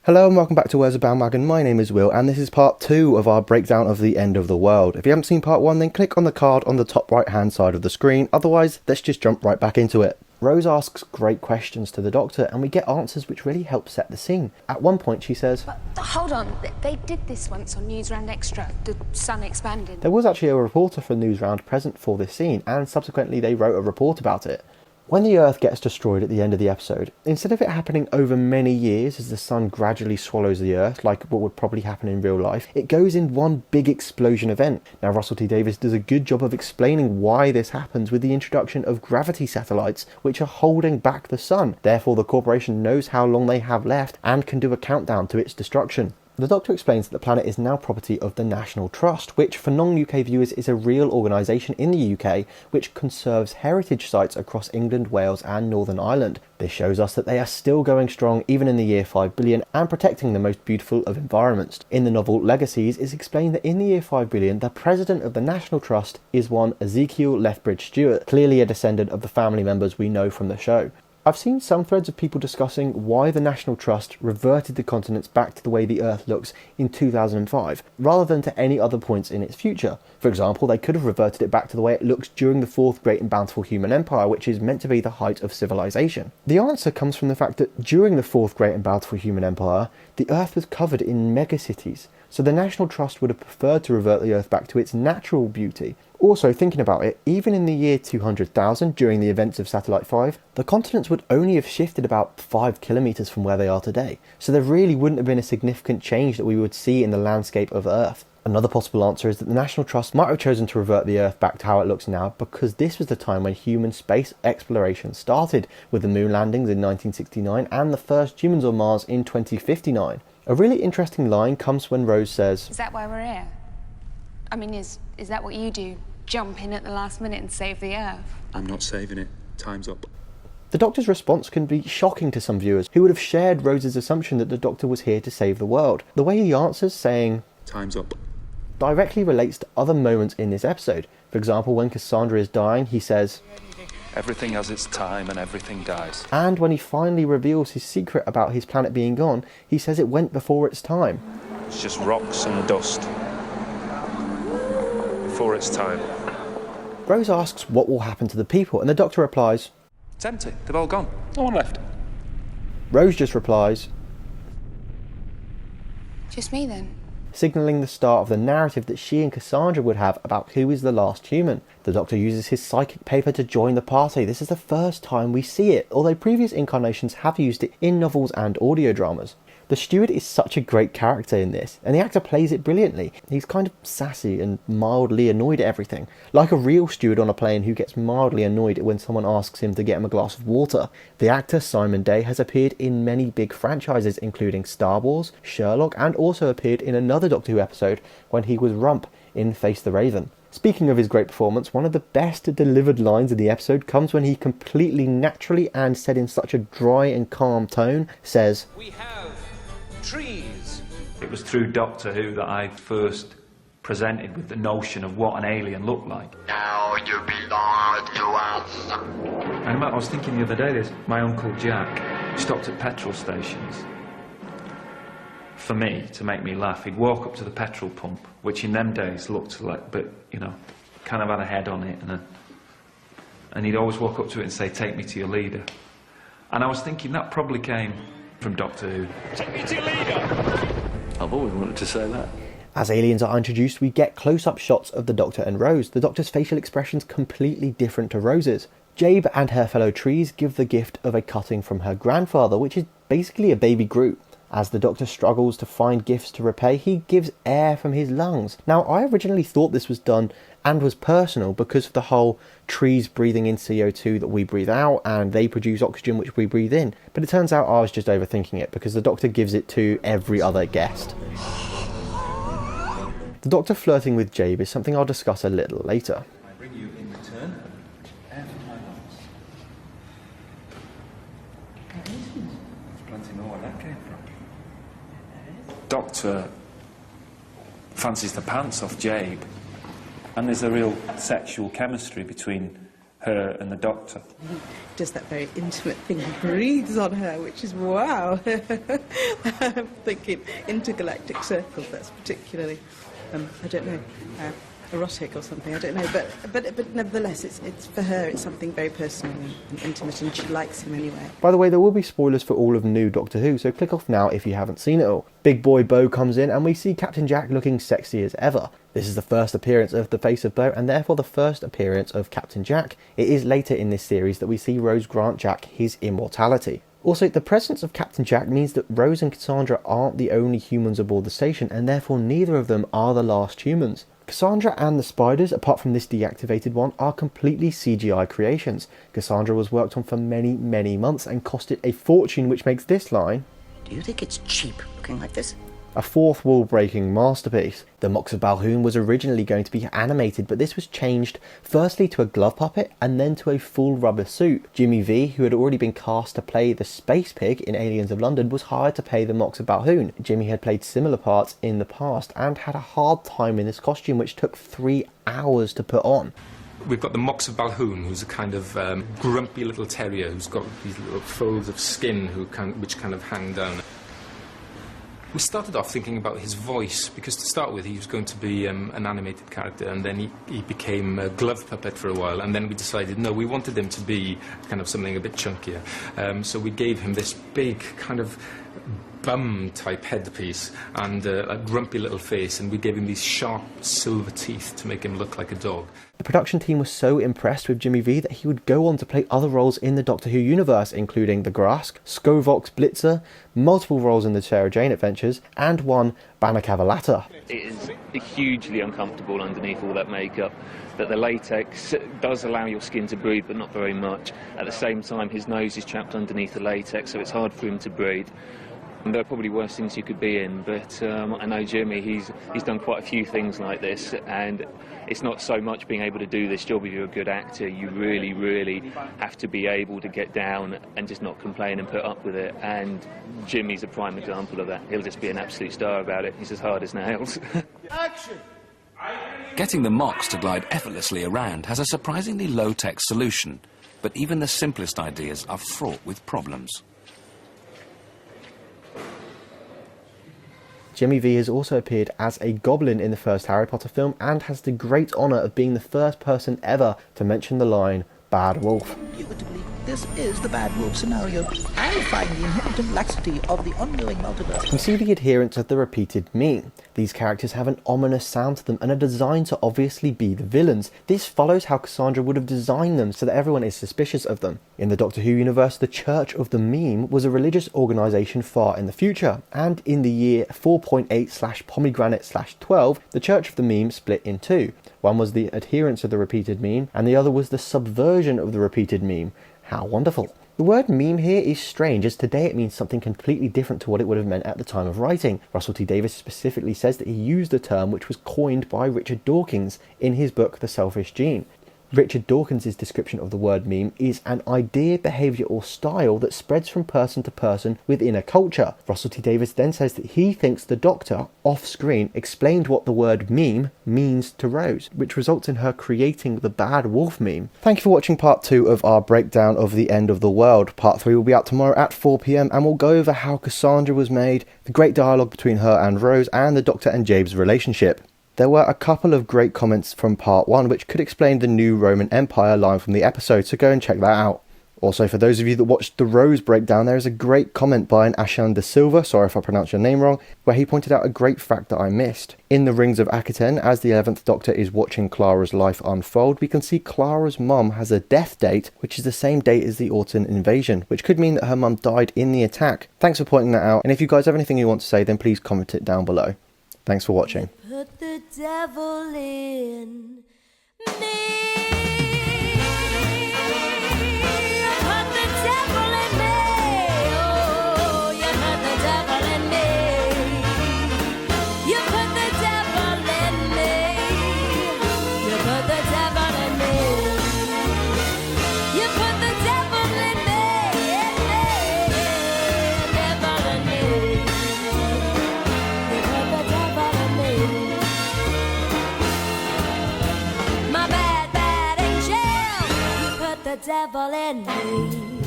Hello and welcome back to Where's the Bandwagon. My name is Will and this is part 2 of our breakdown of the end of the world. If you haven't seen part 1 then click on the card on the top right hand side of the screen, otherwise let's just jump right back into it. Rose asks great questions to the Doctor and we get answers which really help set the scene. At one point she says, But hold on, they did this once on Newsround Extra, the sun expanding. There was actually a reporter for Newsround present for this scene and subsequently they wrote a report about it. When the Earth gets destroyed at the end of the episode, instead of it happening over many years as the sun gradually swallows the Earth, like what would probably happen in real life, it goes in one big explosion event. Now Russell T Davies does a good job of explaining why this happens with the introduction of gravity satellites, which are holding back the sun. Therefore the corporation knows how long they have left and can do a countdown to its destruction. The Doctor explains that the planet is now property of the National Trust, which for non-UK viewers is a real organisation in the UK which conserves heritage sites across England, Wales and Northern Ireland. This shows us that they are still going strong even in the year 5 billion and protecting the most beautiful of environments. In the novel Legacies it's explained that in the year 5 billion the president of the National Trust is one Ezekiel Lethbridge Stewart, clearly a descendant of the family members we know from the show. I've seen some threads of people discussing why the National Trust reverted the continents back to the way the Earth looks in 2005, rather than to any other points in its future. For example, they could have reverted it back to the way it looks during the Fourth Great and Bountiful Human Empire, which is meant to be the height of civilization. The answer comes from the fact that during the Fourth Great and Bountiful Human Empire, the Earth was covered in megacities, so the National Trust would have preferred to revert the Earth back to its natural beauty. Also, thinking about it, even in the year 200,000, during the events of Satellite 5, the continents would only have shifted about 5 kilometres from where they are today, so there really wouldn't have been a significant change that we would see in the landscape of Earth. Another possible answer is that the National Trust might have chosen to revert the Earth back to how it looks now because this was the time when human space exploration started, with the moon landings in 1969 and the first humans on Mars in 2059. A really interesting line comes when Rose says, Is that why we're here? I mean, is that what you do? Jump in at the last minute and save the Earth? I'm not saving it. Time's up. The Doctor's response can be shocking to some viewers who would have shared Rose's assumption that the Doctor was here to save the world. The way he answers, saying, Time's up, directly relates to other moments in this episode. For example, when Cassandra is dying, he says, Everything has its time and everything dies. And when he finally reveals his secret about his planet being gone, he says it went before its time. It's just rocks and dust. Before its time. Rose asks what will happen to the people, and the Doctor replies, It's empty. They've all gone. No one left. Rose just replies, Just me then? signalling the start of the narrative that she and Cassandra would have about who is the last human. The Doctor uses his psychic paper to join the party. This is the first time we see it, although previous incarnations have used it in novels and audio dramas. The steward is such a great character in this, and the actor plays it brilliantly. He's kind of sassy and mildly annoyed at everything, like a real steward on a plane who gets mildly annoyed when someone asks him to get him a glass of water. The actor Simon Day has appeared in many big franchises including Star Wars, Sherlock, and also appeared in another Doctor Who episode when he was Rump in Face the Raven. Speaking of his great performance, one of the best delivered lines in the episode comes when he completely naturally and said in such a dry and calm tone says, We have trees. It was through Doctor Who that I first presented with the notion of what an alien looked like. Now you belong to us. And I was thinking the other day, there's my Uncle Jack stopped at petrol stations. For me, to make me laugh, he'd walk up to the petrol pump, which in them days looked like, but you know, kind of had a head on it, and he'd always walk up to it and say, take me to your leader. And I was thinking that probably came from Doctor Who. Take me to your leader. I've always wanted to say that. As aliens are introduced, we get close-up shots of the Doctor and Rose. The Doctor's facial expression's completely different to Rose's. Jabe and her fellow trees give the gift of a cutting from her grandfather, which is basically a baby Groot. As the Doctor struggles to find gifts to repay, he gives air from his lungs. Now, I originally thought this was done and was personal because of the whole trees breathing in CO2 that we breathe out and they produce oxygen which we breathe in. But it turns out I was just overthinking it because the Doctor gives it to every other guest. The Doctor flirting with Jabe is something I'll discuss a little later. I bring you in return air from my lungs. There's plenty more where that came from. Doctor fancies the pants off Jabe, and there's a real sexual chemistry between her and the Doctor. He does that very intimate thing. He breathes on her, which is wow. I'm thinking intergalactic circles. That's particularly, I don't know, erotic or something. I don't know, but nevertheless, it's for her. It's something very personal and intimate, and she likes him anyway. By the way, there will be spoilers for all of new Doctor Who, so click off now if you haven't seen it all. Big boy Bo comes in and we see Captain Jack looking sexy as ever. This is the first appearance of the face of Bo and therefore the first appearance of Captain Jack. It is later in this series that we see Rose grant Jack his immortality. Also, the presence of Captain Jack means that Rose and Cassandra aren't the only humans aboard the station, and therefore neither of them are the last humans. Cassandra and the spiders, apart from this deactivated one, are completely CGI creations. Cassandra was worked on for many, many months and costed a fortune, which makes this line, "Do you think it's cheap looking like this?" a fourth wall-breaking masterpiece. The Mox of Balhoun was originally going to be animated, but this was changed firstly to a glove puppet and then to a full rubber suit. Jimmy V, who had already been cast to play the Space Pig in Aliens of London, was hired to play the Mox of Balhoun. Jimmy had played similar parts in the past and had a hard time in this costume, which took 3 hours to put on. We've got the Mox of Balhoun, who's a kind of grumpy little terrier who's got these little folds of skin which kind of hang down. We started off thinking about his voice, because to start with he was going to be an animated character, and then he became a glove puppet for a while, and then we decided, no, we wanted him to be kind of something a bit chunkier. So we gave him this big kind of bum-type headpiece and a grumpy little face, and we gave him these sharp silver teeth to make him look like a dog. The production team was so impressed with Jimmy V that he would go on to play other roles in the Doctor Who universe, including the Grask, Skovok's Blitzer, multiple roles in the Sarah Jane Adventures, and one Banner Cavalata. It is hugely uncomfortable underneath all that makeup, that the latex does allow your skin to breathe, but not very much. At the same time, his nose is trapped underneath the latex, so it's hard for him to breathe. And there are probably worse things you could be in, but I know Jimmy, he's done quite a few things like this, and it's not so much being able to do this job if you're a good actor. You really, really have to be able to get down and just not complain and put up with it, and Jimmy's a prime example of that. He'll just be an absolute star about it. He's as hard as nails. Action! Getting the Mox to glide effortlessly around has a surprisingly low-tech solution, but even the simplest ideas are fraught with problems. Jimmy V has also appeared as a goblin in the first Harry Potter film and has the great honour of being the first person ever to mention the line, "Bad Wolf." You were to believe this is the bad wolf scenario. I find the inherent laxity of the ongoing multiverse. We see the adherents of the repeated meme. These characters have an ominous sound to them and are designed to obviously be the villains. This follows how Cassandra would have designed them so that everyone is suspicious of them. In the Doctor Who universe, the Church of the Meme was a religious organisation far in the future, and in the year 4.8/pomegranate/12, the Church of the Meme split in two. One was the adherents of the repeated meme, and the other was the subversion of the repeated meme. How wonderful. The word meme here is strange, as today it means something completely different to what it would have meant at the time of writing. Russell T Davies specifically says that he used a term which was coined by Richard Dawkins in his book The Selfish Gene. Richard Dawkins' description of the word meme is an idea, behaviour or style that spreads from person to person within a culture. Russell T Davies then says that he thinks the Doctor, off-screen, explained what the word meme means to Rose, which results in her creating the Bad Wolf meme. Thank you for watching part 2 of our breakdown of The End of the World. Part 3 will be out tomorrow at 4 PM and we'll go over how Cassandra was made, the great dialogue between her and Rose, and the Doctor and Jabe's relationship. There were a couple of great comments from part 1 which could explain the new Roman Empire line from the episode, so go and check that out. Also, for those of you that watched the Rose breakdown, there is a great comment by an Ashan de Silva, sorry if I pronounced your name wrong, where he pointed out a great fact that I missed. In the Rings of Akaten, as the 11th Doctor is watching Clara's life unfold, we can see Clara's mum has a death date, which is the same date as the Autumn invasion, which could mean that her mum died in the attack. Thanks for pointing that out, and if you guys have anything you want to say, then please comment it down below. Thanks for watching. Put the devil in me. My bad, bad angel. devil in me.